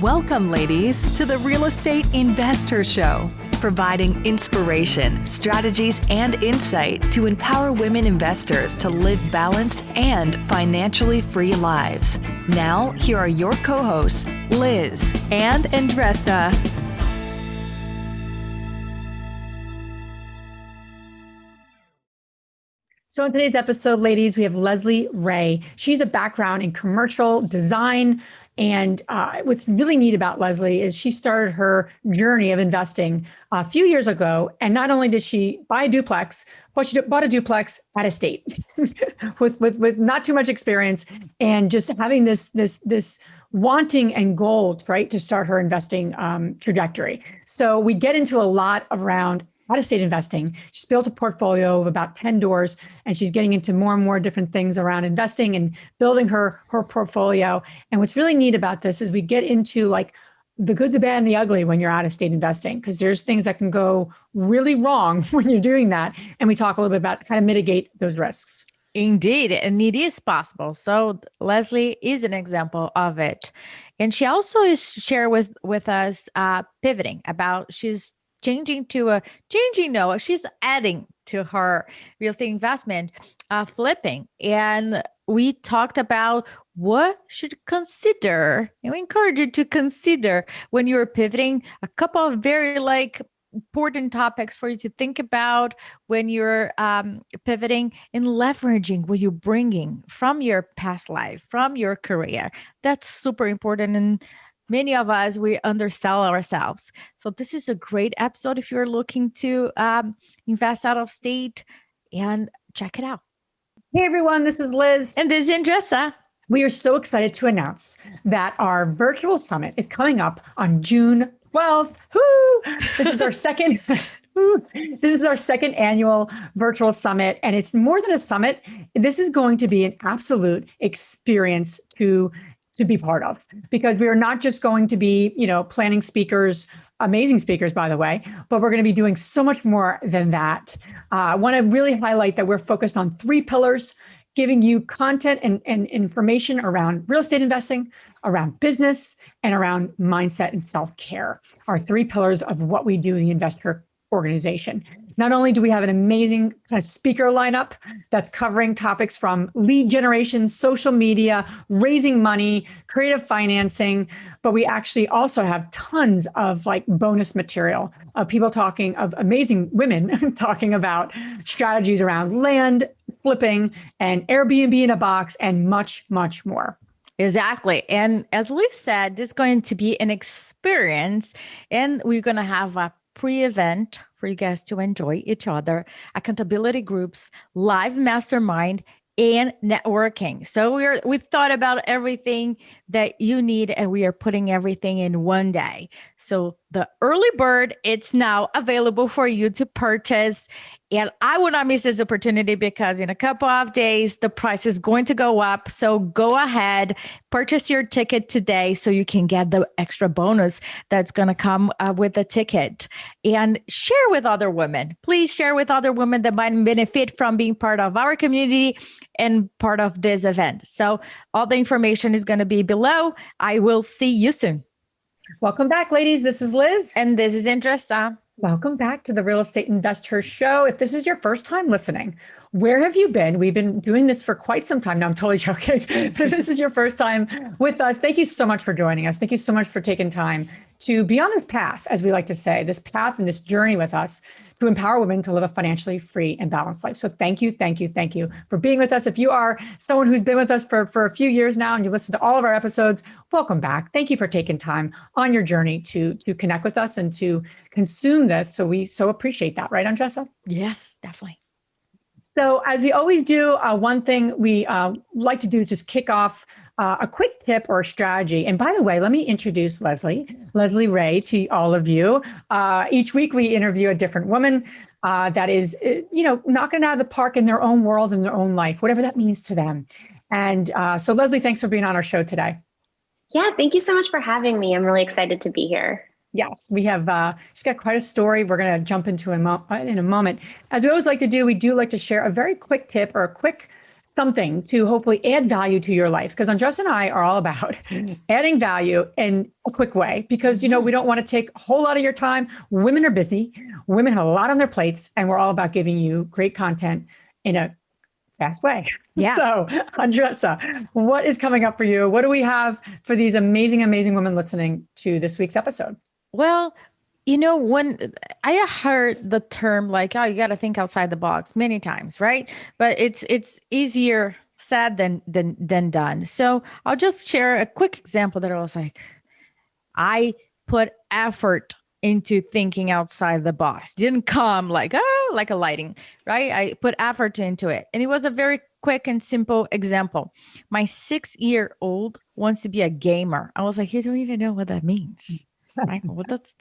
Welcome, ladies, to the Real Estate Investor Show, providing inspiration, strategies, and insight to empower women investors to live balanced and financially free lives. Now, here are your co-hosts, Liz and Andressa. So in today's episode, ladies, we have Lesley Ray. She's a background in commercial design. And what's really neat about Lesley is she started her journey of investing a few years ago. And not only did she buy a duplex, but she bought a duplex at a state with not too much experience and just having this wanting and goal, right, to start her investing trajectory. So we get into a lot around out-of-state investing. She's built a portfolio of about 10 doors, and she's getting into more and more different things around investing and building her portfolio. And what's really neat about this is we get into like the good, the bad, and the ugly when you're out-of-state investing, because there's things that can go really wrong when you're doing that. And we talk a little bit about kind of mitigate those risks. Indeed, and it is possible. So Lesley is an example of it. And she also is share with us pivoting about she's she's adding to her real estate investment, flipping. And we talked about what should consider, and we encourage you to consider when you're pivoting, a couple of very important topics for you to think about when you're pivoting and leveraging what you're bringing from your past life, from your career. That's super important. And many of us, we undersell ourselves. So this is a great episode if you're looking to invest out of state, and check it out. Hey, everyone, this is Liz. And this is Andressa. We are so excited to announce that our virtual summit is coming up on June 12th. Woo! This is our second. This is our second annual virtual summit, and it's more than a summit. This is going to be an absolute experience to be part of, because we are not just going to be, planning speakers, amazing speakers, by the way, but we're going to be doing so much more than that. I want to really highlight that we're focused on 3 pillars, giving you content and information around real estate investing, around business, and around mindset and self-care, our 3 pillars of what we do in the investor organization. Not only do we have an amazing kind of speaker lineup that's covering topics from lead generation, social media, raising money, creative financing, but we actually also have tons of bonus material of people talking, of amazing women talking about strategies around land flipping and Airbnb in a box and much, much more. Exactly. And as Liz said, this is going to be an experience, and we're going to have a pre-event for you guys to enjoy each other, accountability groups, live mastermind, and networking. So we've thought about everything that you need, and we are putting everything in one day. So the early bird, it's now available for you to purchase. And I will not miss this opportunity, because in a couple of days, the price is going to go up. So go ahead, purchase your ticket today so you can get the extra bonus that's going to come with the ticket. And share with other women. Please share with other women that might benefit from being part of our community and part of this event. So all the information is going to be below. I will see you soon. Welcome back, ladies. This is Liz. And this is Andressa. Welcome back to the Real Estate Investor Show. If this is your first time listening, where have you been? We've been doing this for quite some time. No, I'm totally joking. But this is your first time with us. Thank you so much for joining us. Thank you so much for taking time to be on this path, as we like to say, this path and this journey with us to empower women to live a financially free and balanced life. So thank you for being with us. If you are someone who's been with us for a few years now and you listen to all of our episodes, welcome back. Thank you for taking time on your journey to connect with us and to consume this. So we so appreciate that, right, Andressa? Yes, definitely. So as we always do, one thing we like to do is just kick off a quick tip or a strategy. And by the way, let me introduce Lesley Ray to all of you. Each week we interview a different woman that is, knocking it out of the park in their own world, in their own life, whatever that means to them. And so Lesley, thanks for being on our show today. Yeah, thank you so much for having me. I'm really excited to be here. Yes, we have, she's got quite a story we're going to jump into in a moment. As we always like to do, we do like to share a very quick tip or a quick something to hopefully add value to your life. Because Andres and I are all about adding value in a quick way, because, we don't want to take a whole lot of your time. Women are busy. Women have a lot on their plates, and we're all about giving you great content in a fast way. Yes. So, Andressa, what is coming up for you? What do we have for these amazing, amazing women listening to this week's episode? Well, when I heard the term like, oh, you got to think outside the box many times, right? But it's easier said than done. So I'll just share a quick example that I was like, I put effort into thinking outside the box. Didn't come like a lighting, right? I put effort into it. And it was a very quick and simple example. My 6-year-old wants to be a gamer. I was like, you don't even know what that means. Right? What does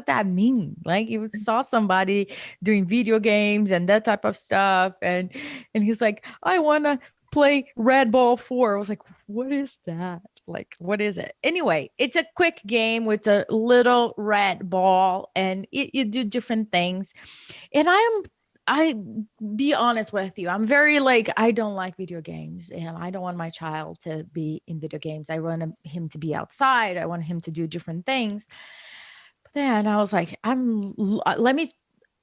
that mean? Like, you saw somebody doing video games and that type of stuff. And he's like, I want to play Red Ball 4. I was like, what is that? Like, what is it? Anyway, it's a quick game with a little red ball, and you do different things. And I be honest with you, I'm very like, I don't like video games, and I don't want my child to be in video games. I want him to be outside. I want him to do different things. But then I was like, let me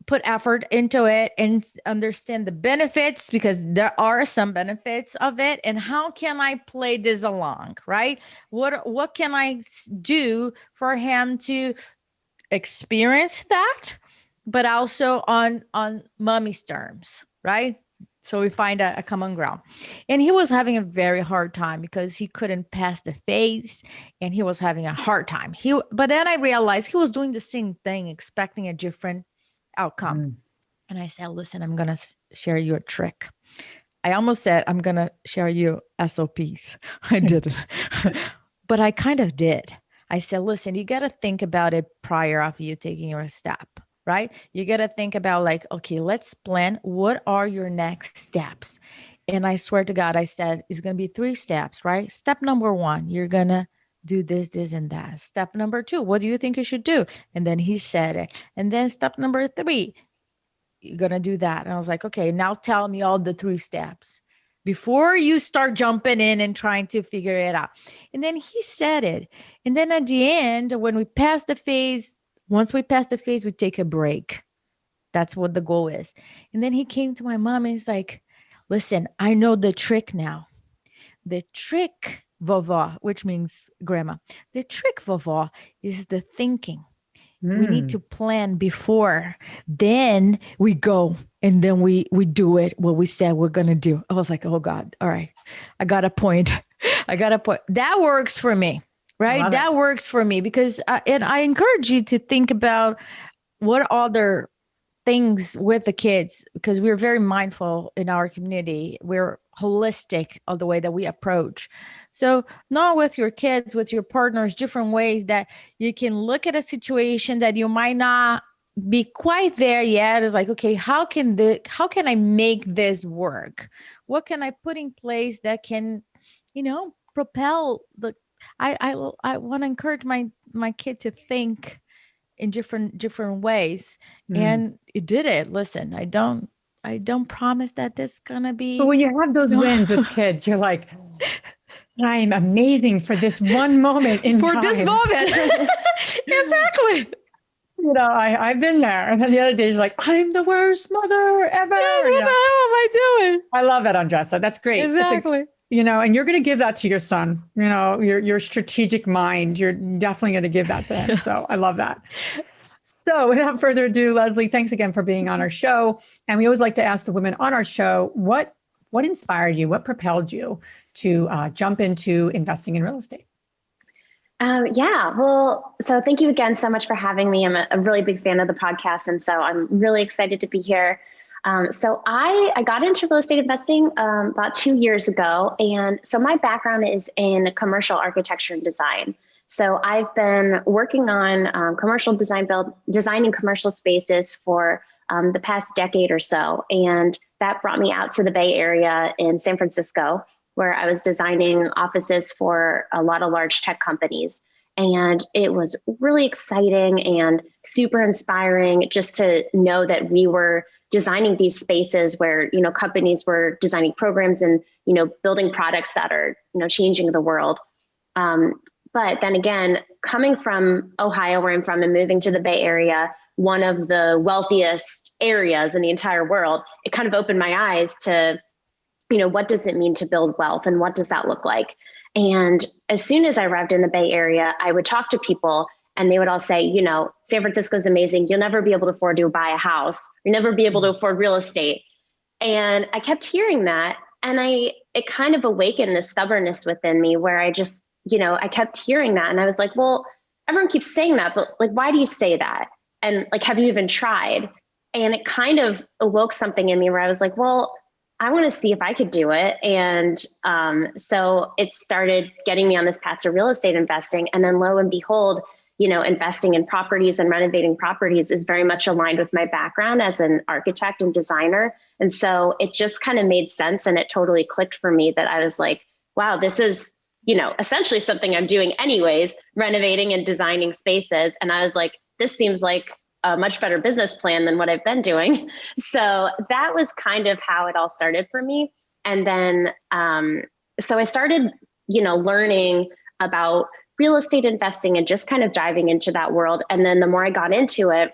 put effort into it and understand the benefits, because there are some benefits of it. And how can I play this along, right? What can I do for him to experience that, but also on mommy's terms, right? So we find a common ground. And he was having a very hard time because he couldn't pass the phase, and he was having a hard time. But then I realized he was doing the same thing, expecting a different outcome. And I said, listen, I'm going to share you a trick. I almost said, I'm going to share you SOPs. I didn't, but I kind of did. I said, listen, you got to think about it prior of you taking your step, right? You got to think about like, okay, let's plan. What are your next steps? And I swear to God, I said, it's going to be 3 steps, right? Step number 1, you're going to do this, this, and that. Step number 2, what do you think you should do? And then he said it. And then step number 3, you're going to do that. And I was like, okay, now tell me all the 3 steps before you start jumping in and trying to figure it out. And then he said it. And then at the end, when we pass the phase, once we pass the phase, we take a break. That's what the goal is. And then he came to my mom and he's like, listen, I know the trick now. The trick, Vovó, which means grandma. The trick, Vovó, is the thinking. We need to plan before. Then we go and then we do it, what we said we're going to do. I was like, oh God, all right. I got a point. That works for me, right? That works for me because, and I encourage you to think about what other things with the kids, because we're very mindful in our community. We're holistic of the way that we approach. So not with your kids, with your partners, different ways that you can look at a situation that you might not be quite there yet. It's like, okay, how can I make this work? What can I put in place that can, propel I want to encourage my kid to think in different ways. And it did it. Listen, I don't promise that this is gonna be. But when you have those wins with kids, you're like, I'm amazing for this one moment in time. For this moment. Exactly. I've been there. And then the other day, you're like, I'm the worst mother ever. Yes, what the hell am I doing? I love that, Andressa. That's great. Exactly. And you're going to give that to your son, your strategic mind. You're definitely going to give that to him. So I love that. So without further ado, Lesley, thanks again for being on our show. And we always like to ask the women on our show, what inspired you? What propelled you to jump into investing in real estate? So thank you again so much for having me. I'm a really big fan of the podcast. And so I'm really excited to be here. So I got into real estate investing about 2 years ago. And so my background is in commercial architecture and design. So I've been working on commercial designing commercial spaces for the past decade or so. And that brought me out to the Bay Area in San Francisco, where I was designing offices for a lot of large tech companies. And it was really exciting and super inspiring just to know that we were designing these spaces where, companies were designing programs and, building products that are, changing the world. But then again, coming from Ohio, where I'm from, and moving to the Bay Area, one of the wealthiest areas in the entire world, it kind of opened my eyes to, what does it mean to build wealth and what does that look like? And as soon as I arrived in the Bay Area, I would talk to people and they would all say, San Francisco's amazing. You'll never be able to afford to buy a house. You'll never be able to afford real estate. And I kept hearing that. And it kind of awakened this stubbornness within me where I just, I kept hearing that. And I was like, well, everyone keeps saying that, but like, why do you say that? And like, have you even tried? And it kind of awoke something in me where I was like, well, I want to see if I could do it. And so it started getting me on this path to real estate investing. And then lo and behold, investing in properties and renovating properties is very much aligned with my background as an architect and designer. And so it just kind of made sense. And it totally clicked for me that I was like, wow, this is, essentially something I'm doing anyways, renovating and designing spaces. And I was like, this seems like a much better business plan than what I've been doing. So that was kind of how it all started for me. And then, so I started, learning about real estate investing and just kind of diving into that world. And then the more I got into it,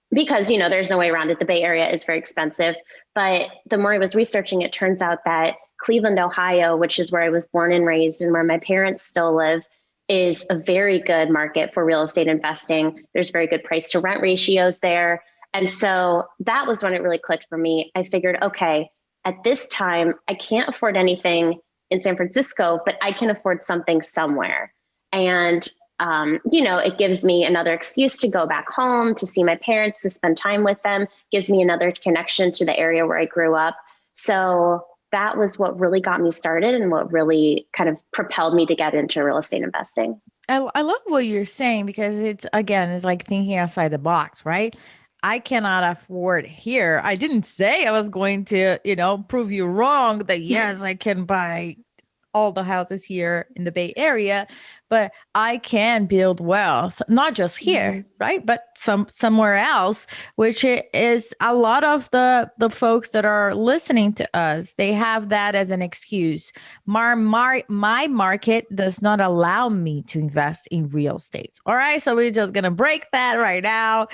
because, there's no way around it, the Bay Area is very expensive, but the more I was researching, it turns out that Cleveland, Ohio, which is where I was born and raised and where my parents still live, is a very good market for real estate investing. There's very good price to rent ratios there. And so that was when it really clicked for me. I figured, okay, at this time, I can't afford anything in San Francisco, but I can afford something somewhere. And, it gives me another excuse to go back home, to see my parents, to spend time with them, gives me another connection to the area where I grew up. So that was what really got me started and what really kind of propelled me to get into real estate investing. I love what you're saying because it's like thinking outside the box, right? I cannot afford here. I didn't say I was going to, prove you wrong that yes, I can buy all the houses here in the Bay Area, but I can build wealth, not just here, right? But somewhere else, which is a lot of the folks that are listening to us, they have that as an excuse. My market does not allow me to invest in real estate. All right. So we're just going to break that right now,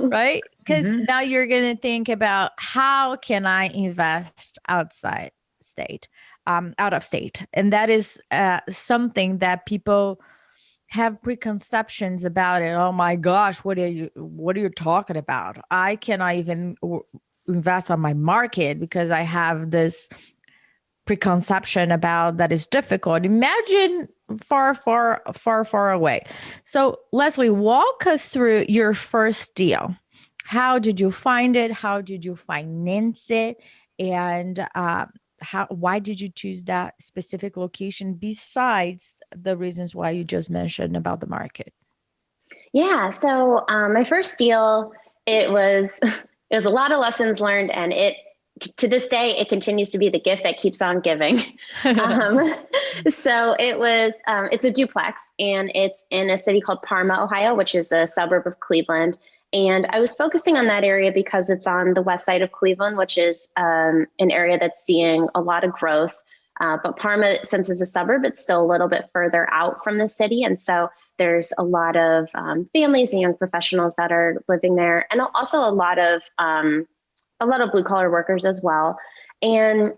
right? Because now you're going to think about how can I invest outside state? Out of state. And that is something that people have preconceptions about it. Oh my gosh, what are you talking about? I cannot even invest on my market because I have this preconception about that is difficult. Imagine far away. So Lesley, walk us through your first deal. How did you find it? How did you finance it? And why did you choose that specific location besides the reasons why you just mentioned about the market? Yeah. So my first deal, it was a lot of lessons learned, and to this day, it continues to be the gift that keeps on giving. So it's a duplex, and it's in a city called Parma, Ohio, which is a suburb of Cleveland. And I was focusing on that area because it's on the west side of Cleveland, which is an area that's seeing a lot of growth. But Parma, since it's a suburb, it's still a little bit further out from the city. And so there's a lot of families and young professionals that are living there, and also a lot of blue collar workers as well. And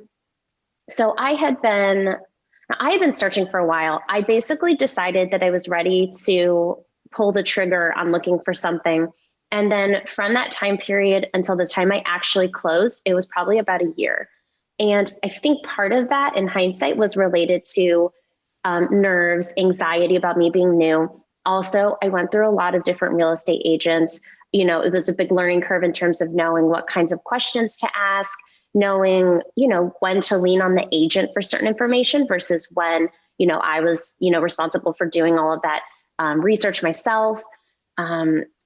so I had been searching for a while. I basically decided that I was ready to pull the trigger on looking for something. And then from that time period until the time I actually closed, it was probably about a year. And I think part of that in hindsight was related to nerves, anxiety about me being new. Also, I went through a lot of different real estate agents. It was a big learning curve in terms of knowing what kinds of questions to ask, knowing, when to lean on the agent for certain information versus when, I was, responsible for doing all of that research myself.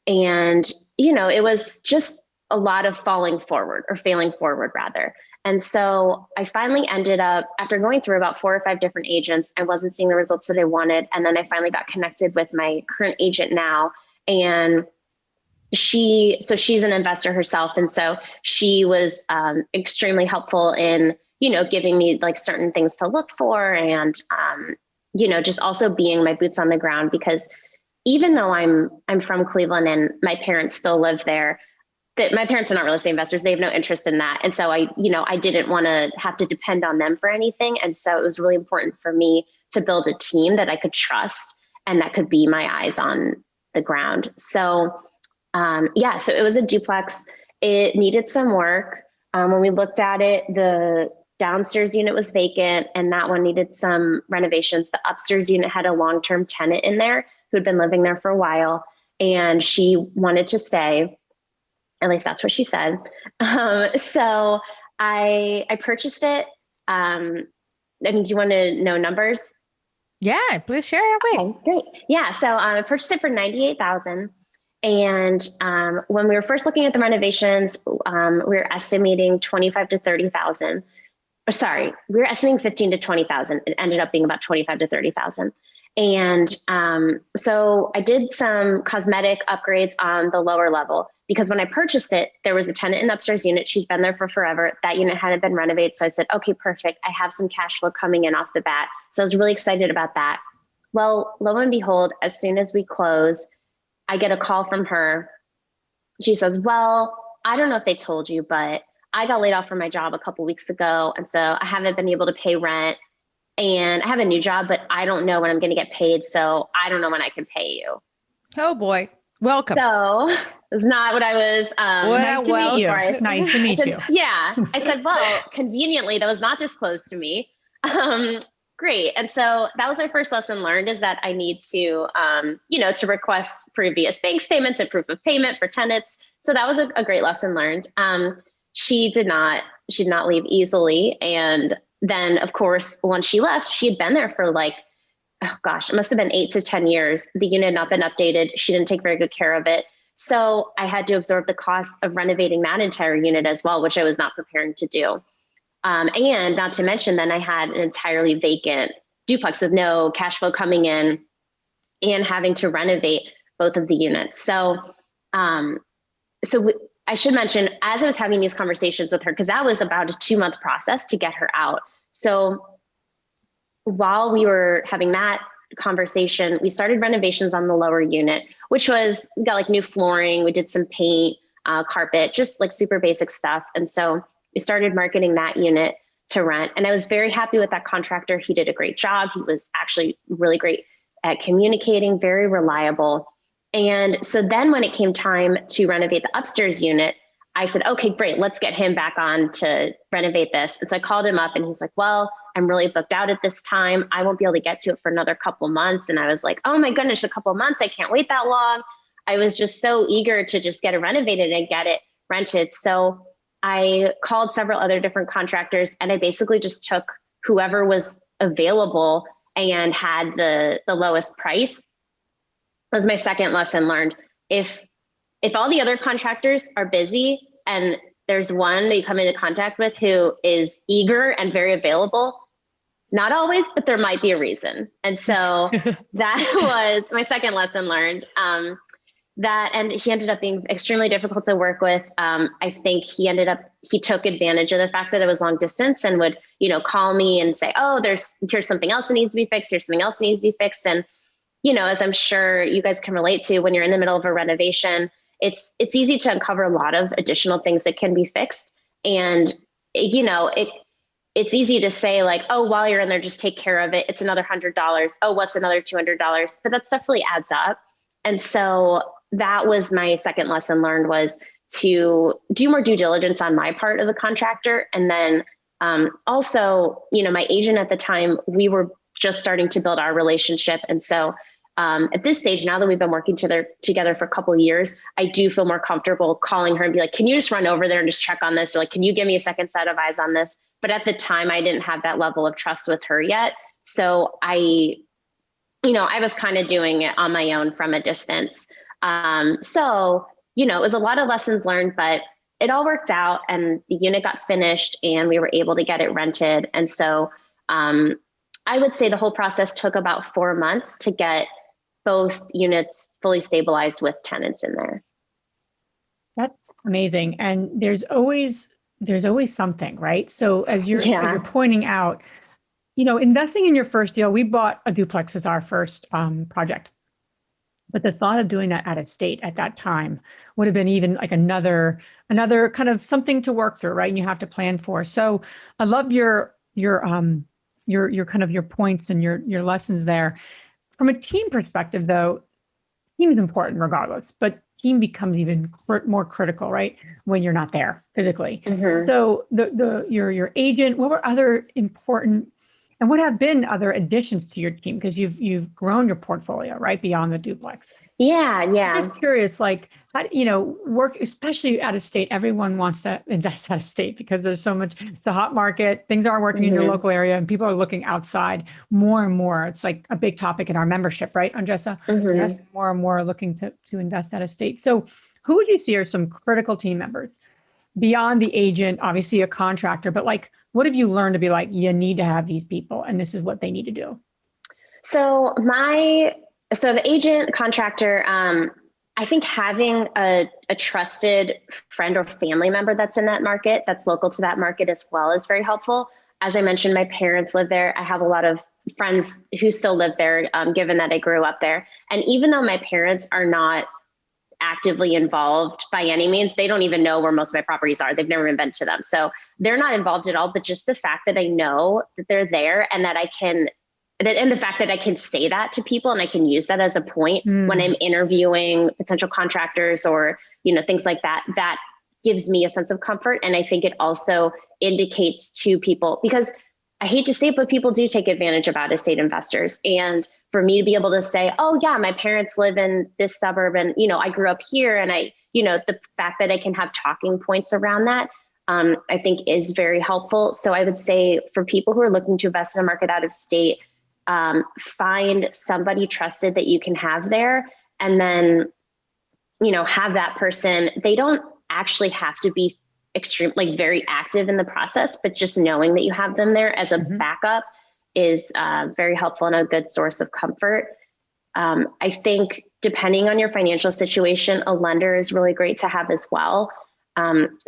And, it was just a lot of failing forward rather. And so I finally ended up, after going through about 4 or 5 different agents, I wasn't seeing the results that I wanted. And then I finally got connected with my current agent now. And, she's an investor herself. And so she was extremely helpful in, giving me like certain things to look for and, just also being my boots on the ground, because even though I'm from Cleveland and my parents still live there, that my parents are not real estate investors. They have no interest in that. And so I didn't want to have to depend on them for anything. And so it was really important for me to build a team that I could trust and that could be my eyes on the ground. So, so it was a duplex. It needed some work. When we looked at it, the downstairs unit was vacant and that one needed some renovations. The upstairs unit had a long-term tenant in there who had been living there for a while, and she wanted to stay. At least that's what she said. So I purchased it. Do you want to know numbers? Yeah, please share it. Okay, great. Yeah. So I purchased it for $98,000. And when we were first looking at the renovations, we were estimating 25 to 30,000. Sorry, we were estimating 15 to 20,000. It ended up being about 25 to 30,000. And so I did some cosmetic upgrades on the lower level, because when I purchased it, there was a tenant in the upstairs unit. She's been there for forever. That unit hadn't been renovated. So I said, okay, perfect. I have some cash flow coming in off the bat. So I was really excited about that. Well, lo and behold, as soon as we close, I get a call from her. She says, well, I don't know if they told you, but I got laid off from my job a couple weeks ago. And so I haven't been able to pay rent. And I have a new job, but I don't know when I'm going to get paid. So I don't know when I can pay you. Oh boy. Welcome. So it's not what I was. Nice to meet you. Nice to meet you. Yeah. I said, well, conveniently, that was not disclosed to me. Great. And so that was my first lesson learned, is that I need to, to request previous bank statements and proof of payment for tenants. So that was a great lesson learned. She did not leave easily. And then, of course, once she left, she had been there for it must have been 8 to 10 years. The unit had not been updated. She didn't take very good care of it. So I had to absorb the cost of renovating that entire unit as well, which I was not preparing to do. And not to mention, then I had an entirely vacant duplex with no cash flow coming in and having to renovate both of the units. So, I should mention, as I was having these conversations with her, because that was about a 2-month process to get her out. So while we were having that conversation, we started renovations on the lower unit, which was, we got new flooring, we did some paint, carpet, just super basic stuff. And so we started marketing that unit to rent. And I was very happy with that contractor. He did a great job. He was actually really great at communicating, very reliable. And so then when it came time to renovate the upstairs unit, I said, okay, great, let's get him back on to renovate this. And so I called him up and he's like, well, I'm really booked out at this time. I won't be able to get to it for another couple months. And I was like, oh my goodness, a couple months. I can't wait that long. I was just so eager to just get it renovated and get it rented. So I called several other different contractors and I basically just took whoever was available and had the lowest price. That was my second lesson learned. If all the other contractors are busy and there's one that you come into contact with who is eager and very available, not always, but there might be a reason. And so that was my second lesson learned. And he ended up being extremely difficult to work with. I think he took advantage of the fact that it was long distance and would, call me and say, oh, here's something else that needs to be fixed. Here's something else that needs to be fixed. And, as I'm sure you guys can relate to, when you're in the middle of a renovation, it's easy to uncover a lot of additional things that can be fixed. And, it's easy to say oh, while you're in there, just take care of it. It's another $100. Oh, what's another $200? But that stuff really adds up. And so that was my second lesson learned, was to do more due diligence on my part of the contractor. And then also, my agent at the time, we were just starting to build our relationship. And so at this stage, now that we've been working together for a couple of years, I do feel more comfortable calling her and be like, can you just run over there and just check on this? Or can you give me a second set of eyes on this? But at the time, I didn't have that level of trust with her yet. So I was kind of doing it on my own from a distance. So, it was a lot of lessons learned, but it all worked out and the unit got finished and we were able to get it rented. And so I would say the whole process took about 4 months to get both units fully stabilized with tenants in there. That's amazing. And there's always something, right? So as you're pointing out, investing in your first deal, we bought a duplex as our first project. But the thought of doing that out of state at that time would have been even like another kind of something to work through, right? And you have to plan for. So I love your kind of your points and your lessons there. From a team perspective, though, team is important regardless, but team becomes even more critical, right? When you're not there physically. Mm-hmm. So your agent, what were other important and what have been other additions to your team? Because you've grown your portfolio, right? Beyond the duplex. Yeah. I'm just curious, like, how, work, especially out of state, everyone wants to invest out of state because there's so much, the hot market, things aren't working in your local area and people are looking outside more and more. It's like a big topic in our membership, right, Andressa? Mm-hmm. Yes, more and more looking to invest out of state. So who would you see are some critical team members beyond the agent, obviously a contractor, but like, what have you learned to be like, you need to have these people and this is what they need to do? So the agent contractor, I think having a trusted friend or family member that's in that market, that's local to that market as well, is very helpful. As I mentioned, my parents live there. I have a lot of friends who still live there, given that I grew up there. And even though my parents are not actively involved by any means, they don't even know where most of my properties are. They've never even been to them. So they're not involved at all, but just the fact that I know that they're there and that and the fact that I can say that to people and I can use that as a point when I'm interviewing potential contractors or, things like that, that gives me a sense of comfort. And I think it also indicates to people, because I hate to say it, but people do take advantage of out-of-state investors. And for me to be able to say, oh yeah, my parents live in this suburb and, I grew up here. And the fact that I can have talking points around that, I think is very helpful. So I would say for people who are looking to invest in a market out of state, find somebody trusted that you can have there. And then, have that person. They don't actually have to be very active in the process, but just knowing that you have them there as a backup is very helpful and a good source of comfort. I think depending on your financial situation, a lender is really great to have as well.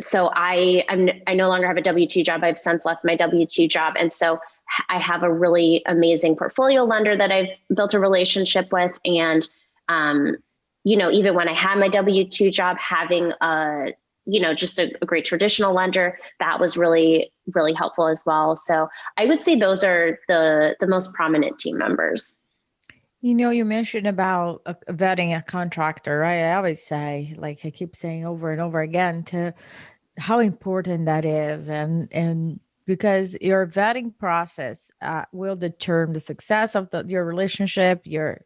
So I no longer have a W-2 job. I've since left my W-2 job. And so I have a really amazing portfolio lender that I've built a relationship with. And, even when I had my W-2 job, having just a great traditional lender, that was really, really helpful as well. So I would say those are the most prominent team members. You mentioned about vetting a contractor, right? I always say, like I keep saying over and over again, to how important that is. And because your vetting process will determine the success of your relationship, your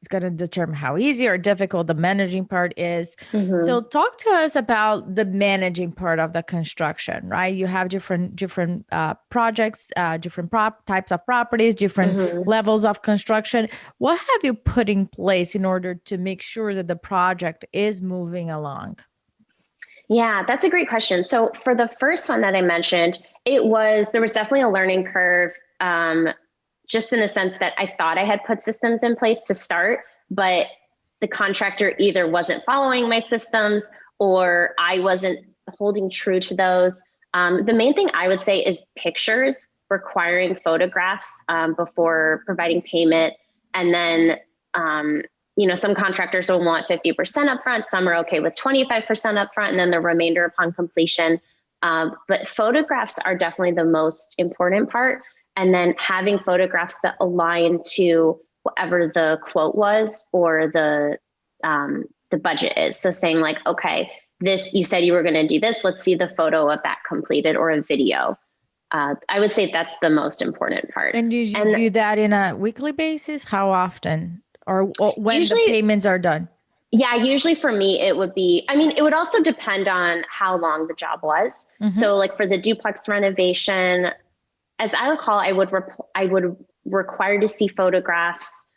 it's going to determine how easy or difficult the managing part is. Mm-hmm. So talk to us about the managing part of the construction, right? You have different projects, different types of properties, different levels of construction. What have you put in place in order to make sure that the project is moving along? Yeah, that's a great question. So for the first one that I mentioned, there was definitely a learning curve, just in the sense that I thought I had put systems in place to start, but the contractor either wasn't following my systems or I wasn't holding true to those. The main thing I would say is pictures, requiring photographs before providing payment. And then, some contractors will want 50% upfront. Some are okay with 25% upfront and then the remainder upon completion. But photographs are definitely the most important part. And then having photographs that align to whatever the quote was or the budget is. So saying like, okay, you said you were going to do this. Let's see the photo of that completed or a video. I would say that's the most important part. And do you do that in a weekly basis? How often? Or when usually, the payments are done? Yeah, usually for me, it would also depend on how long the job was. Mm-hmm. So like for the duplex renovation, as I recall, I would require to see photographs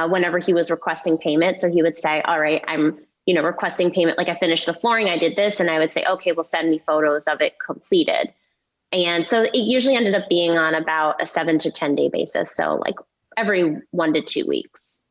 whenever he was requesting payment. So he would say, all right, I'm, requesting payment. Like I finished the flooring, I did this. And I would say, okay, well, send me photos of it completed. And so it usually ended up being on about a 7 to 10 day basis. So like every 1 to 2 weeks.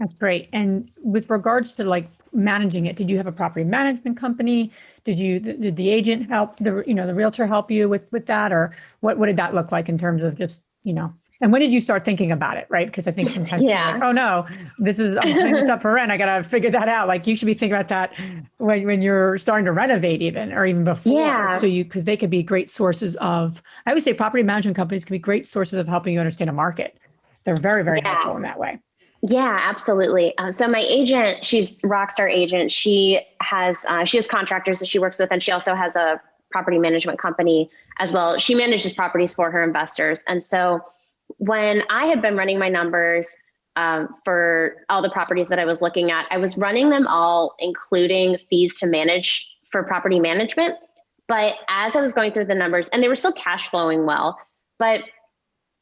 That's great. And with regards to like managing it, did you have a property management company? Did the agent help, the realtor help you with that? Or what did that look like in terms of just, and when did you start thinking about it? Right. Because I think sometimes people are like, oh no, I'm putting this up for rent. I got to figure that out. Like you should be thinking about that when you're starting to renovate or even before. Yeah. Because they could be great sources of, I always say property management companies can be great sources of helping you understand a market. They're very, very helpful in that way. Yeah, absolutely. So my agent, she's rockstar agent. She has contractors that she works with, and she also has a property management company as well. She manages properties for her investors. And so when I had been running my numbers for all the properties that I was looking at, I was running them all, including fees to manage for property management. But as I was going through the numbers, and they were still cash flowing well, but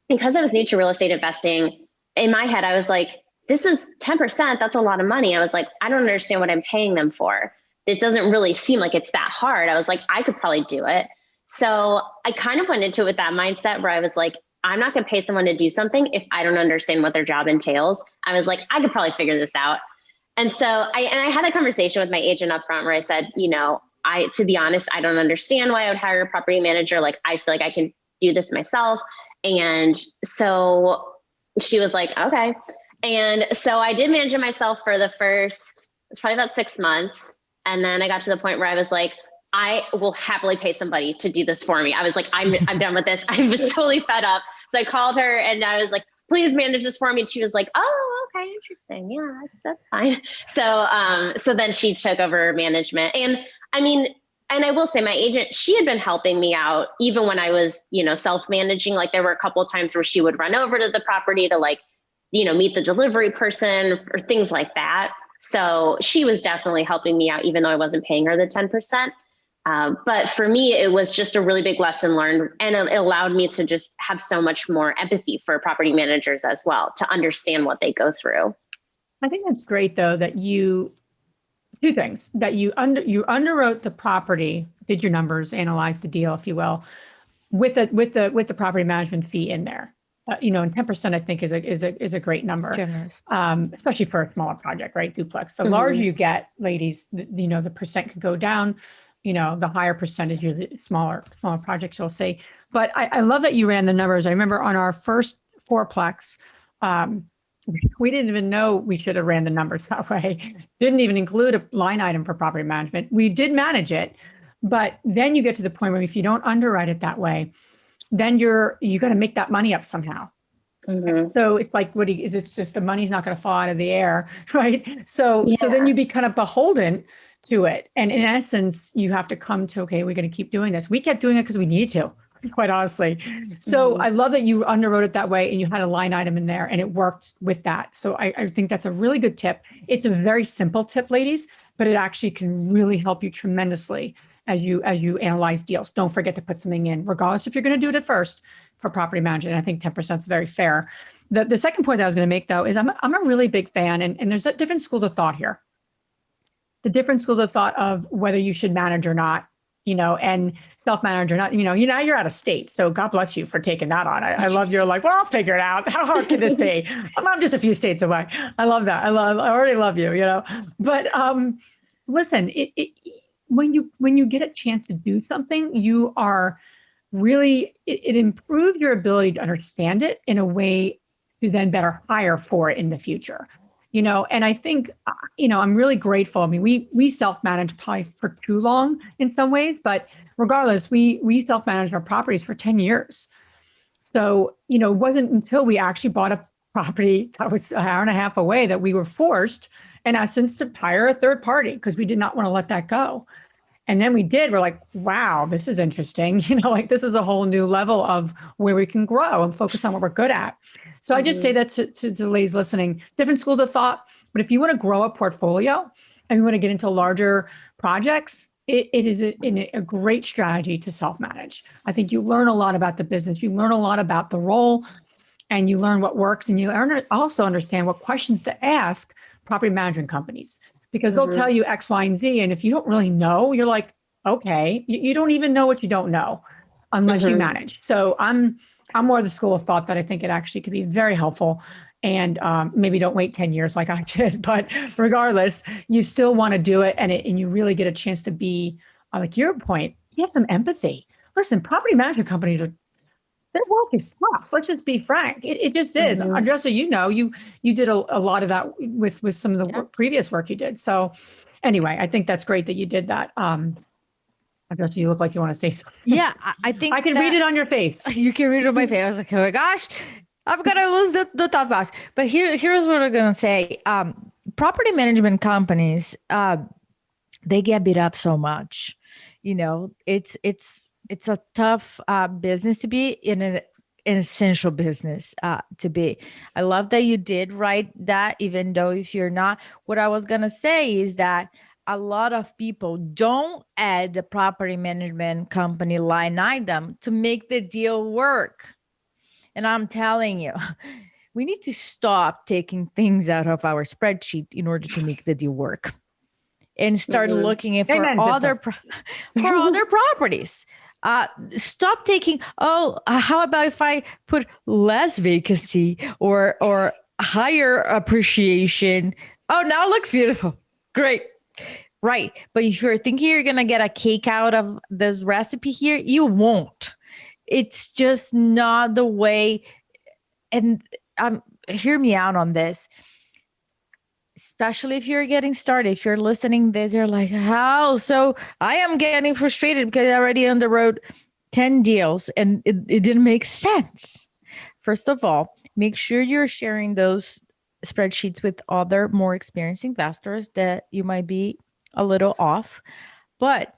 because I was new to real estate investing, in my head, I was like, this is 10%. That's a lot of money. I was like, I don't understand what I'm paying them for. It doesn't really seem like it's that hard. I was like, I could probably do it. So I kind of went into it with that mindset where I was like, I'm not going to pay someone to do something if I don't understand what their job entails. I was like, I could probably figure this out. And so I had a conversation with my agent up front where I said, to be honest, I don't understand why I would hire a property manager. Like, I feel like I can do this myself. And so she was like, okay. And so I did manage it myself for it's probably about 6 months. And then I got to the point where I was like, I will happily pay somebody to do this for me. I was like, I'm done with this. I was totally fed up. So I called her and I was like, please manage this for me. And she was like, oh, okay, interesting. Yeah, that's fine. So then she took over management. And I will say my agent, she had been helping me out even when I was, self-managing. Like there were a couple of times where she would run over to the property to meet the delivery person or things like that. So she was definitely helping me out, even though I wasn't paying her the 10%. But for me, it was just a really big lesson learned. And it allowed me to just have so much more empathy for property managers as well, to understand what they go through. I think that's great though, that two things, that you underwrote the property, did your numbers, analyzed the deal, if you will, with the property management fee in there. And 10% I think is a great number, Generous. Especially for a smaller project, right? Duplex. The larger you get, ladies, the percent could go down. The higher percentage, usually smaller projects, you'll see. But I love that you ran the numbers. I remember on our first fourplex, we didn't even know we should have ran the numbers that way. Didn't even include a line item for property management. We did manage it, but then you get to the point where if you don't underwrite it that way, then you got to make that money up somehow. Mm-hmm. So it's like, it's just the money's not going to fall out of the air, right? So then you be kind of beholden to it. And in essence, you have to come to, okay, we're going to keep doing this. We kept doing it because we need to, quite honestly. So I love that you underwrote it that way and you had a line item in there and it worked with that. So I think that's a really good tip. It's a very simple tip, ladies, but it actually can really help you tremendously as you analyze deals. Don't forget to put something in, regardless if you're going to do it at first for property management. I think 10% is very fair. The second point that I was going to make though is I'm a really big fan, and there's different schools of thought here. The different schools of thought of whether you should manage or not, and self-manage or not, now you're out of state. So God bless you for taking that on. I love you're like, well, I'll figure it out. How hard can this be? I'm just a few states away. I love that. I already love you, but listen, when you get a chance to do something, you are really, it improves your ability to understand it in a way to then better hire for it in the future. And I think, I'm really grateful. I mean, we self-managed probably for too long in some ways, but regardless, we self-managed our properties for 10 years. So, it wasn't until we actually bought a property that was an hour and a half away that we were forced, in essence, to hire a third party because we did not want to let that go. And then we did. We're like, wow, this is interesting. This is a whole new level of where we can grow and focus on what we're good at. So I just say that to the ladies listening, different schools of thought. But if you want to grow a portfolio and you want to get into larger projects, it is a great strategy to self-manage. I think you learn a lot about the business. You learn a lot about the role and you learn what works. And you also understand what questions to ask property management companies, because they'll tell you X, Y, and Z. And if you don't really know, you're like, okay, you don't even know what you don't know. unless you manage. So I'm more of the school of thought that I think it actually could be very helpful. And maybe don't wait 10 years like I did, but regardless, you still want to do it, and you really get a chance to be, like your point, you have some empathy. Listen, property management companies, their work is tough. Let's just be frank. It just is. Andressa, you did a lot of that with some of the previous work you did. So anyway, I think that's great that you did that. Andressa, you look like you want to say something. Yeah, I think I can read it on your face. You can read it on my face. I was like, oh my gosh, I'm going to lose the thought box. But here's what I'm going to say. Property management companies, they get beat up so much. It's a tough business to be in, an essential business to be. I love that you did write that, even though if you're not. What I was going to say is that a lot of people don't add the property management company line item to make the deal work. And I'm telling you, we need to stop taking things out of our spreadsheet in order to make the deal work, and start looking at for other properties. Stop taking, how about if I put less vacancy or higher appreciation? Oh, now it looks beautiful. Great. Right. But if you're thinking you're going to get a cake out of this recipe here, you won't. It's just not the way. And hear me out on this. Especially if you're getting started, if you're listening this, you're like, how? So I am getting frustrated because I already underwrote 10 deals and it didn't make sense. First of all, make sure you're sharing those spreadsheets with other more experienced investors that you might be a little off, but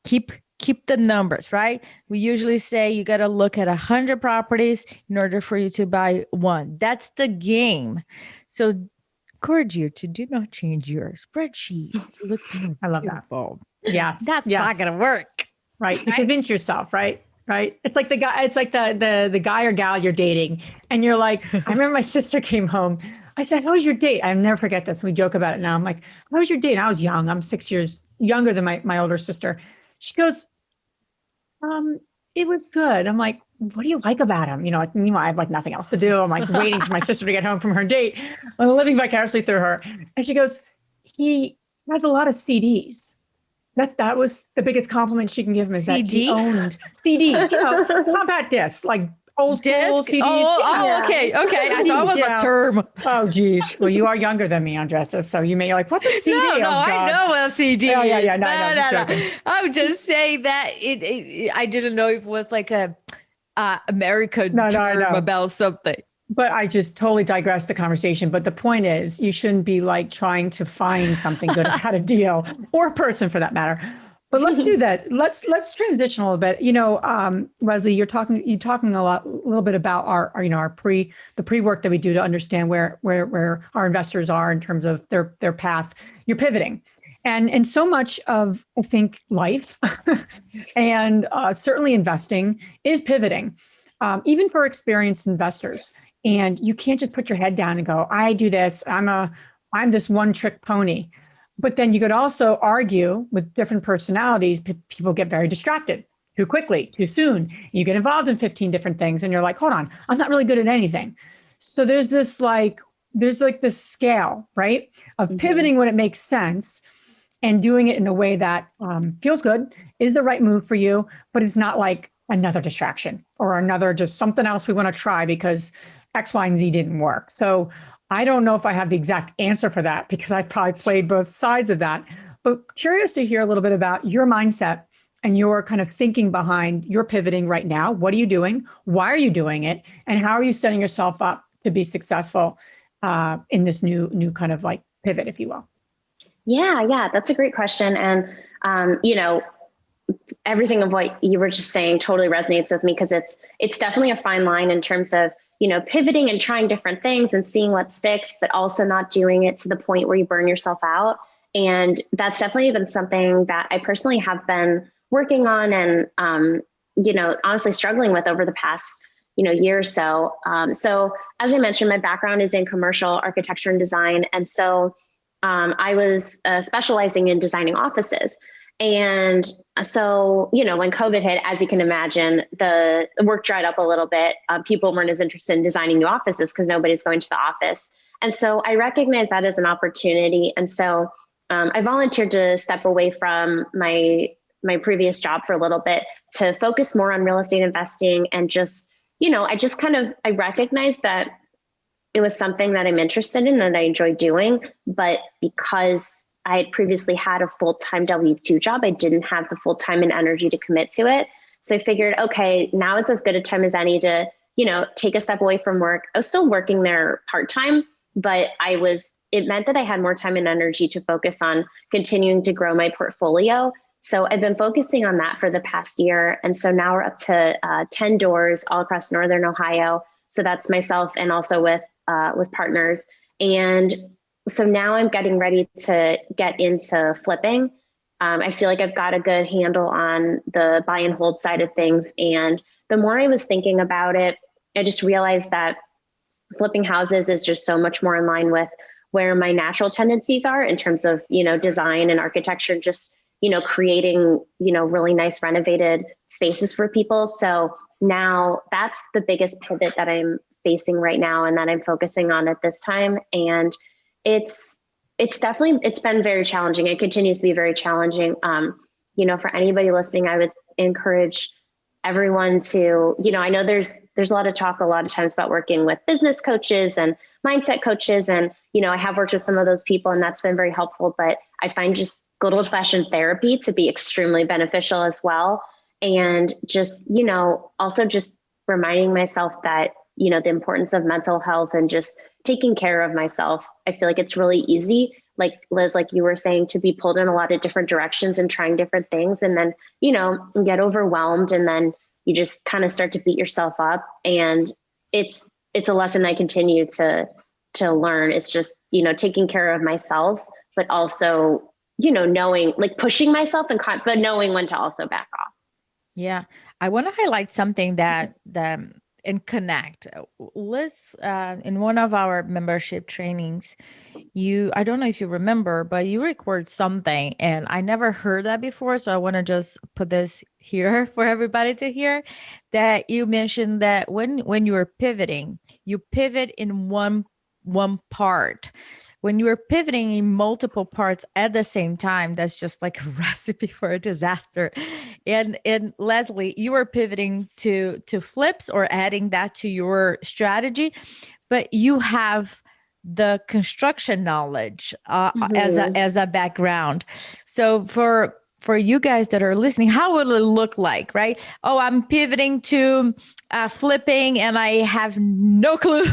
keep the numbers, right? We usually say you got to look at 100 properties in order for you to buy one. That's the game. So encourage you to do not change your spreadsheet. Look, I love beautiful. That. Yes. That's not going to work. Right. To convince yourself, right? Right. It's like the guy or gal you're dating. And you're like, I remember my sister came home. I said, how was your date? I'll never forget this. We joke about it now. I'm like, how was your date? And I was young. I'm 6 years younger than my older sister. She goes, it was good. I'm like, what do you like about him? Meanwhile, I have like nothing else to do. I'm like waiting for my sister to get home from her date. I'm living vicariously through her. And she goes, he has a lot of CDs. That was the biggest compliment she can give him, is that he owned CDs. Compact discs, like old school CDs. Okay. I thought it was a term. Oh, geez. Well, you are younger than me, Andressa, so you may like, what's a CD? No, I know what a CD is. Yeah. No. I'm just saying that I didn't know if it was like a American term about something. But I just totally digressed the conversation. But the point is, you shouldn't be like trying to find something good about a deal or a person for that matter. But let's do that. Let's transition a little bit. Lesley, you're talking a little bit about our the pre-work that we do to understand where our investors are in terms of their path. You're pivoting. And so much of, I think, life and certainly investing is pivoting, even for experienced investors. And you can't just put your head down and go, I do this. I'm this one trick pony. But then you could also argue with different personalities. People get very distracted too quickly, too soon. You get involved in 15 different things and you're like, hold on, I'm not really good at anything. So there's this this scale, right, of pivoting when it makes sense and doing it in a way that feels good, is the right move for you, but it's not like another distraction or another just something else we want to try because X, Y, and Z didn't work. So I don't know if I have the exact answer for that because I've probably played both sides of that, but curious to hear a little bit about your mindset and your kind of thinking behind your pivoting right now. What are you doing? Why are you doing it? And how are you setting yourself up to be successful in this new kind of like pivot, if you will? Yeah, that's a great question. And, everything of what you were just saying totally resonates with me because it's definitely a fine line in terms of, pivoting and trying different things and seeing what sticks, but also not doing it to the point where you burn yourself out. And that's definitely been something that I personally have been working on and, honestly struggling with over the past, year or so. So as I mentioned, my background is in commercial architecture and design. And so I was specializing in designing offices. And so, when COVID hit, as you can imagine, the work dried up a little bit. People weren't as interested in designing new offices because nobody's going to the office. And so I recognized that as an opportunity. And so I volunteered to step away from my previous job for a little bit to focus more on real estate investing. And just, I recognized that it was something that I'm interested in and I enjoy doing, but because I had previously had a full-time W-2 job, I didn't have the full time and energy to commit to it. So I figured, okay, now is as good a time as any to, take a step away from work. I was still working there part-time, but it meant that I had more time and energy to focus on continuing to grow my portfolio. So I've been focusing on that for the past year. And so now we're up to 10 doors all across Northern Ohio. So that's myself and also with partners. And so now I'm getting ready to get into flipping. I feel like I've got a good handle on the buy and hold side of things. And the more I was thinking about it, I just realized that flipping houses is just so much more in line with where my natural tendencies are in terms of, design and architecture, just, creating, really nice renovated spaces for people. So now that's the biggest pivot that I'm facing right now and that I'm focusing on at this time. And it's been very challenging. It continues to be very challenging. For anybody listening, I would encourage everyone to, I know there's a lot of talk a lot of times about working with business coaches and mindset coaches. And, I have worked with some of those people and that's been very helpful, but I find just good old fashioned therapy to be extremely beneficial as well. And just, also just reminding myself that, the importance of mental health and just taking care of myself. I feel like it's really easy, like Liz, like you were saying, to be pulled in a lot of different directions and trying different things. And then, get overwhelmed and then you just kind of start to beat yourself up. And it's a lesson I continue to learn. It's just, taking care of myself, but also, knowing, like pushing myself but knowing when to also back off. Yeah. I want to highlight something that and connect. Liz, in one of our membership trainings, I don't know if you remember, but you record something and I never heard that before. So I want to just put this here for everybody to hear, that you mentioned that when you were pivoting, you pivot in one part. When you are pivoting in multiple parts at the same time, that's just like a recipe for a disaster. And Lesley, you were pivoting to flips or adding that to your strategy, but you have the construction knowledge as a background. So for you guys that are listening, how will it look like, right? Oh, I'm pivoting to flipping and I have no clue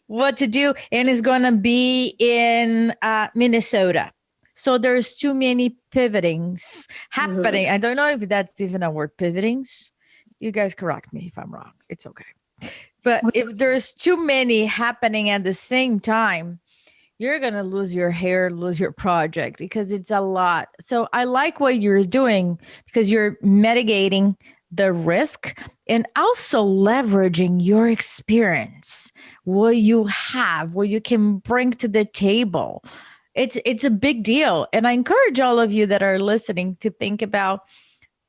what to do. And it's going to be in Minnesota. So there's too many pivotings happening. I don't know if that's even a word, pivotings. You guys correct me if I'm wrong. It's okay. But if there's too many happening at the same time, you're going to lose your hair, lose your project because it's a lot. So I like what you're doing because you're mitigating the risk and also leveraging your experience, what you have, what you can bring to the table. It's a big deal. And I encourage all of you that are listening to think about,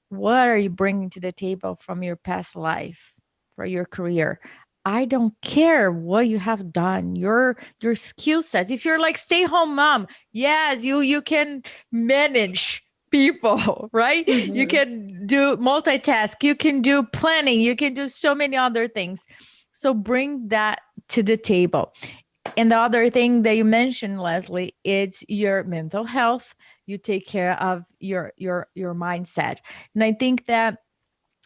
what are you bringing to the table from your past life for your career? I don't care what you have done, your skill sets. If you're like stay-home mom, yes, you can manage people, right? You can do multitask, you can do planning, you can do so many other things. So bring that to the table. And the other thing that you mentioned, Lesley, it's your mental health. You take care of your mindset. And I think that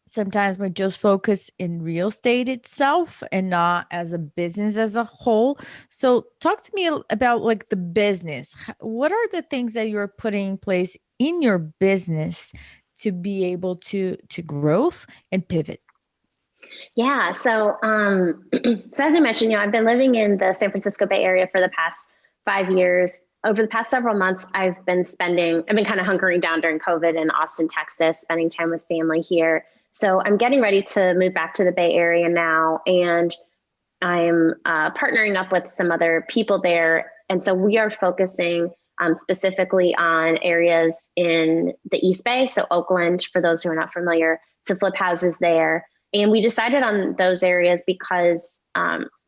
sometimes we just focus in real estate itself and not as a business as a whole. So talk to me about like the business. What are the things that you're putting in place in your business to be able to growth and pivot? Yeah. So, so as I mentioned, I've been living in the San Francisco Bay Area for the past 5 years. Over the past several months, I've been kind of hunkering down during COVID in Austin, Texas, spending time with family here. So I'm getting ready to move back to the Bay Area now, and I'm partnering up with some other people there. And so we are focusing specifically on areas in the East Bay, so Oakland, for those who are not familiar, to flip houses there. And we decided on those areas because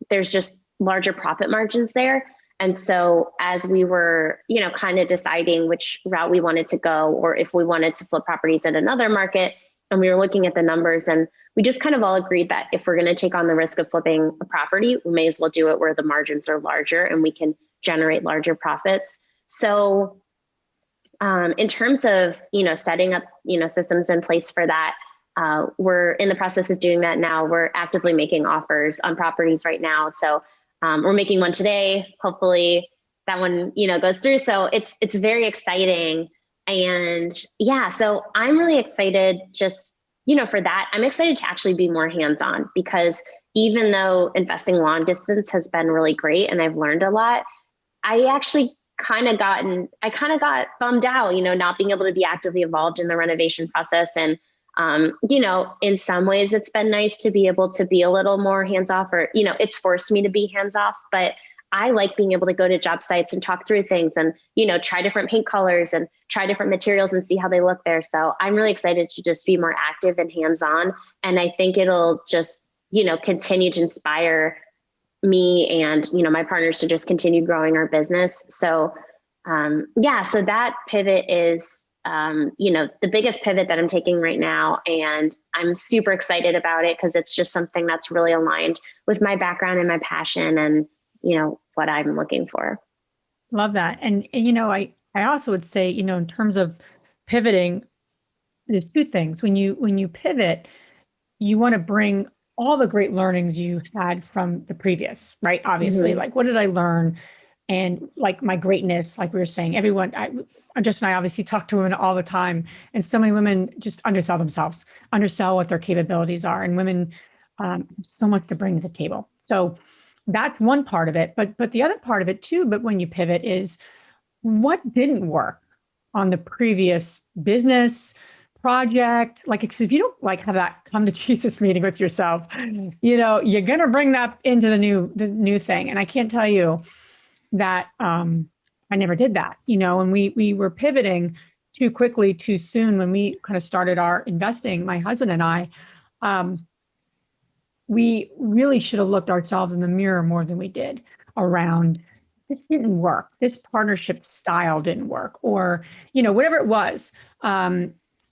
there's just larger profit margins there. And so as we were, kind of deciding which route we wanted to go, or if we wanted to flip properties in another market, and we were looking at the numbers, and we just kind of all agreed that if we're going to take on the risk of flipping a property, we may as well do it where the margins are larger and we can generate larger profits. So in terms of, setting up, systems in place for that, we're in the process of doing that now. We're actively making offers on properties right now. So we're making one today. Hopefully that one, goes through. So it's very exciting. And yeah, so I'm really excited just, for that. I'm excited to actually be more hands-on, because even though investing long distance has been really great and I've learned a lot, I actually kind of got bummed out, not being able to be actively involved in the renovation process. And, in some ways it's been nice to be able to be a little more hands-off, or, it's forced me to be hands-off, but I like being able to go to job sites and talk through things and, try different paint colors and try different materials and see how they look there. So I'm really excited to just be more active and hands-on. And I think it'll just, continue to inspire me and, my partners to just continue growing our business. So, so that pivot is, the biggest pivot that I'm taking right now. And I'm super excited about it because it's just something that's really aligned with my background and my passion and, what I'm looking for. Love that. And I also would say, in terms of pivoting, there's two things. When you pivot, you want to bring all the great learnings you had from the previous, right? Obviously, like, what did I learn? And like my greatness, like we were saying, Jess and I obviously talk to women all the time, and so many women just undersell themselves, undersell what their capabilities are, and women so much to bring to the table. So that's one part of it, but the other part of it too, but when you pivot, is what didn't work on the previous business project. Like, if you don't have that come to Jesus meeting with yourself, you're going to bring that into the new thing. And I can't tell you that I never did that, and we were pivoting too quickly, too soon. When we kind of started our investing, my husband and I, we really should have looked ourselves in the mirror more than we did around, this didn't work. This partnership style didn't work, or, whatever it was.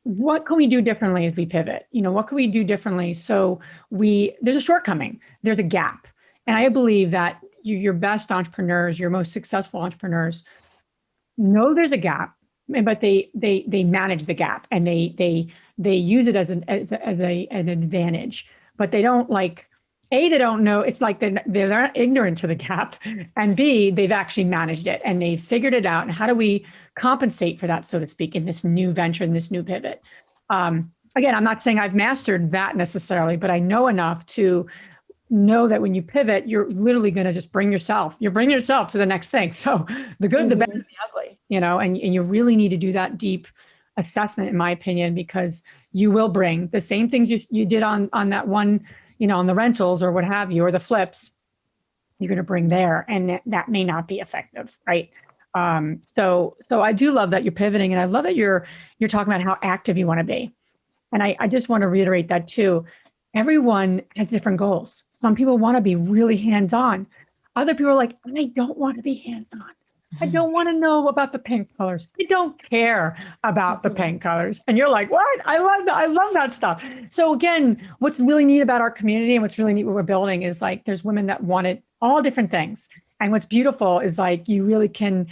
What can we do differently as we pivot? What can we do differently? So there's a shortcoming, there's a gap. And I believe that your best entrepreneurs, your most successful entrepreneurs know there's a gap, but they manage the gap, and they use it as an advantage. But they don't they don't know. It's like they're ignorant to the gap, and B, they've actually managed it and they've figured it out. And how do we compensate for that, so to speak, in this new venture, in this new pivot? Again, I'm not saying I've mastered that necessarily, but I know enough to know that when you pivot, you're literally going to just bring yourself to the next thing. So the good, the bad, and the ugly, and you really need to do that deep assessment, in my opinion, because you will bring the same things you did on that one, on the rentals or what have you, or the flips, you're going to bring there, and that may not be effective, right? So I do love that you're pivoting, and I love that you're talking about how active you want to be. And I just want to reiterate that too. Everyone has different goals. Some people want to be really hands-on. Other people are like, I don't want to be hands-on. I don't want to know about the paint colors. I don't care about the paint colors. And you're like, what? I love that. I love that stuff. So again, what's really neat about our community and what's really neat what we're building is there's women that wanted all different things. And what's beautiful is you really can,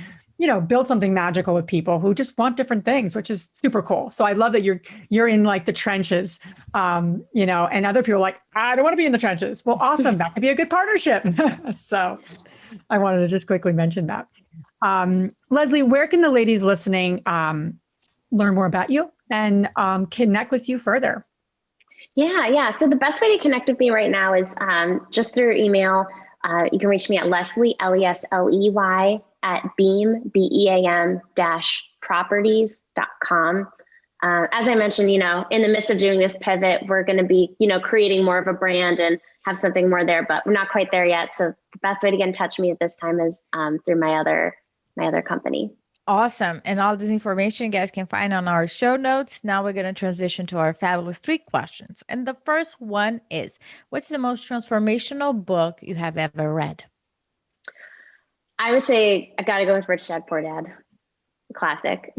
build something magical with people who just want different things, which is super cool. So I love that you're in the trenches, and other people are like, I don't want to be in the trenches. Well, awesome. That could be a good partnership. So I wanted to just quickly mention that. Lesley, where can the ladies listening learn more about you and connect with you further? Yeah. So the best way to connect with me right now is just through email. You can reach me at Lesley, Lesley, at beam-properties.com. As I mentioned, in the midst of doing this pivot, we're going to be, creating more of a brand and have something more there, but we're not quite there yet. So the best way to get in touch with me at this time is through my other company. Awesome. And all this information you guys can find on our show notes. Now we're going to transition to our fabulous 3 questions. And the first one is, what's the most transformational book you have ever read? I would say I got to go with Rich Dad Poor Dad. Classic.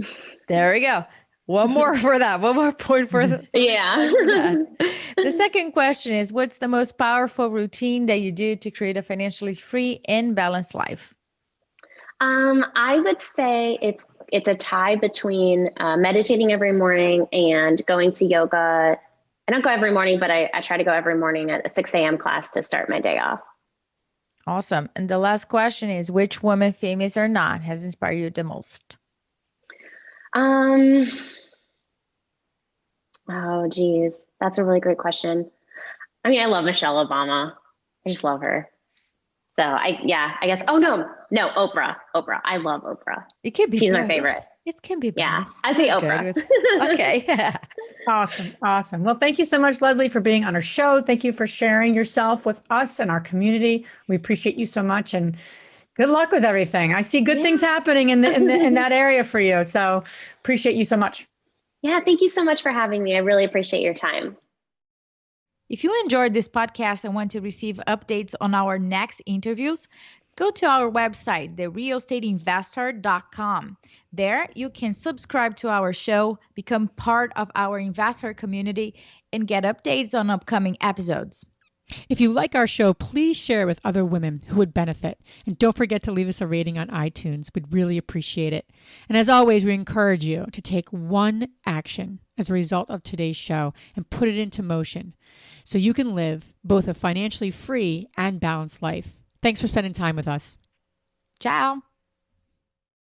There we go. One more for that. One more point for that. Yeah. The second question is, what's the most powerful routine that you do to create a financially free and balanced life? I would say it's a tie between meditating every morning and going to yoga. I don't go every morning, but I try to go every morning at a 6 a.m. class to start my day off. Awesome. And the last question is, which woman, famous or not, has inspired you the most? Oh, geez. That's a really great question. I mean, I love Michelle Obama. I just love her. So I guess, no, Oprah. I love Oprah. It can be. She's both. my favorite. It can be. Yeah. both. I say Oprah. Okay. Awesome. Well, thank you so much, Lesley, for being on our show. Thank you for sharing yourself with us and our community. We appreciate you so much, and good luck with everything. I see good things happening in that area for you. So appreciate you so much. Yeah. Thank you so much for having me. I really appreciate your time. If you enjoyed this podcast and want to receive updates on our next interviews, go to our website, therealestateinvestor.com. There, you can subscribe to our show, become part of our investor community, and get updates on upcoming episodes. If you like our show, please share it with other women who would benefit. And don't forget to leave us a rating on iTunes. We'd really appreciate it. And as always, we encourage you to take one action as a result of today's show and put it into motion so you can live both a financially free and balanced life. Thanks for spending time with us. Ciao.